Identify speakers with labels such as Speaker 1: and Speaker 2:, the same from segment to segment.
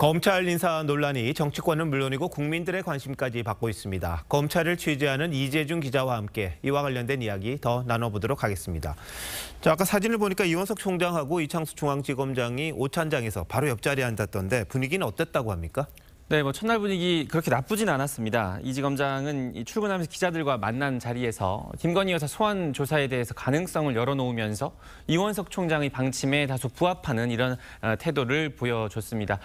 Speaker 1: 검찰 인사 논란이 정치권은 물론이고 국민들의 관심까지 받고 있습니다. 검찰을 취재하는 이재준 기자와 함께 이와 관련된 이야기 더 나눠보도록 하겠습니다. 자, 아까 사진을 보니까 이원석 총장하고 이창수 중앙지검장이 오찬장에서 바로 옆자리에 앉았던데 분위기는 어땠다고 합니까?
Speaker 2: 네, 첫날 분위기 그렇게 나쁘진 않았습니다. 이지검장은 출근하면서 기자들과 만난 자리에서 김건희 여사 소환 조사에 대해서 가능성을 열어놓으면서 이원석 총장의 방침에 다소 부합하는 이런 태도를 보여줬습니다.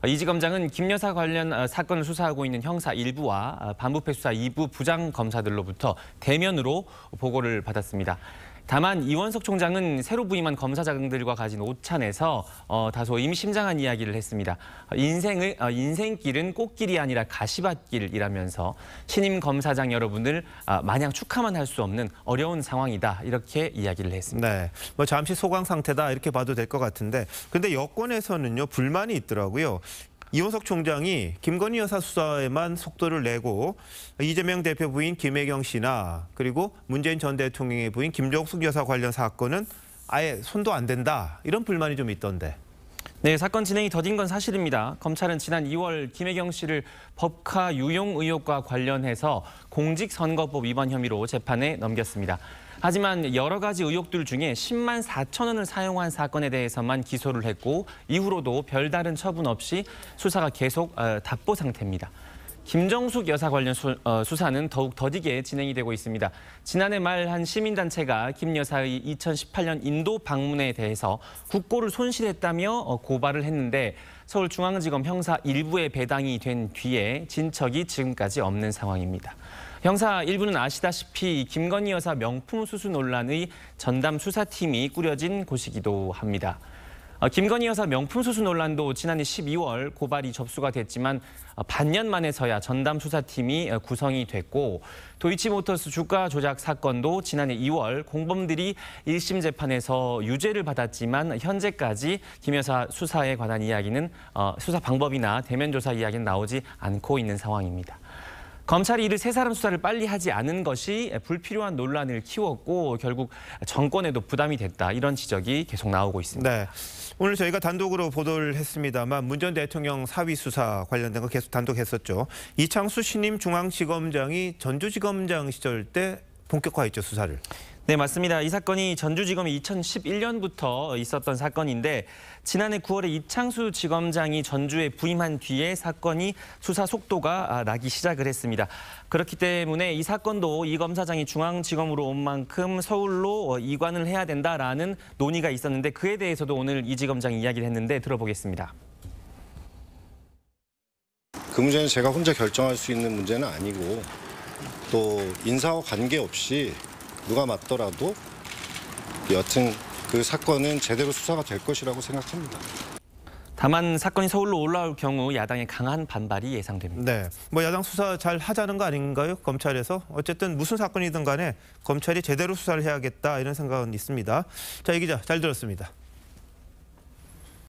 Speaker 2: 이지검장은 김 여사 관련 사건을 수사하고 있는 형사 1부와 반부패 수사 2부 부장검사들로부터 대면으로 보고를 받았습니다. 다만 이원석 총장은 새로 부임한 검사장들과 가진 오찬에서 다소 의미심장한 이야기를 했습니다. 인생길은 꽃길이 아니라 가시밭길이라면서 신임 검사장 여러분들 마냥 축하만 할 수 없는 어려운 상황이다 이렇게 이야기를 했습니다.
Speaker 1: 네, 잠시 소강 상태다 이렇게 봐도 될 것 같은데 근데 여권에서는요 불만이 있더라고요. 이원석 총장이 김건희 여사 수사에만 속도를 내고 이재명 대표 부인 김혜경 씨나 그리고 문재인 전 대통령의 부인 김정숙 여사 관련 사건은 아예 손도 안 댄다 이런 불만이 좀 있던데.
Speaker 2: 네, 사건 진행이 더딘 건 사실입니다. 검찰은 지난 2월 김혜경 씨를 법카 유용 의혹과 관련해서 공직선거법 위반 혐의로 재판에 넘겼습니다. 하지만 여러 가지 의혹들 중에 10만 4천 원을 사용한 사건에 대해서만 기소를 했고 이후로도 별다른 처분 없이 수사가 계속 답보 상태입니다. 김정숙 여사 관련 수사는 더욱 더디게 진행이 되고 있습니다. 지난해 말 한 시민단체가 김 여사의 2018년 인도 방문에 대해서 국고를 손실했다며 고발을 했는데 서울중앙지검 형사 1부에 배당이 된 뒤에 진척이 지금까지 없는 상황입니다. 형사 1부는 아시다시피 김건희 여사 명품 수수 논란의 전담 수사팀이 꾸려진 곳이기도 합니다. 김건희 여사 명품 수수 논란도 지난해 12월 고발이 접수가 됐지만 반년 만에서야 전담 수사팀이 구성이 됐고 도이치모터스 주가 조작 사건도 지난해 2월 공범들이 1심 재판에서 유죄를 받았지만 현재까지 김 여사 수사에 관한 이야기는 수사 방법이나 대면 조사 이야기는 나오지 않고 있는 상황입니다. 검찰이 이를 세 사람 수사를 빨리 하지 않은 것이 불필요한 논란을 키웠고 결국 정권에도 부담이 됐다. 이런 지적이 계속 나오고 있습니다.
Speaker 1: 네, 오늘 저희가 단독으로 보도를 했습니다만 문 전 대통령 사위 수사 관련된 거 계속 단독했었죠. 이창수 신임 중앙지검장이 전주지검장 시절 때 본격화했죠, 수사를.
Speaker 2: 네, 맞습니다. 이 사건이 전주지검이 2011년부터 있었던 사건인데 지난해 9월에 이창수 지검장이 전주에 부임한 뒤에 사건이 수사 속도가 나기 시작을 했습니다. 그렇기 때문에 이 사건도 이 검사장이 중앙지검으로 온 만큼 서울로 이관을 해야 된다라는 논의가 있었는데 그에 대해서도 오늘 이 지검장이 이야기를 했는데 들어보겠습니다.
Speaker 3: 그 문제는 제가 혼자 결정할 수 있는 문제는 아니고 또 인사와 관계없이 누가 맞더라도 여튼 그 사건은 제대로 수사가 될 것이라고 생각합니다.
Speaker 2: 다만 사건이 서울로 올라올 경우 야당의 강한 반발이 예상됩니다.
Speaker 1: 네, 야당 수사 잘 하자는 거 아닌가요? 검찰에서. 어쨌든 무슨 사건이든 간에 검찰이 제대로 수사를 해야겠다 이런 생각은 있습니다. 자, 이 기자 잘 들었습니다.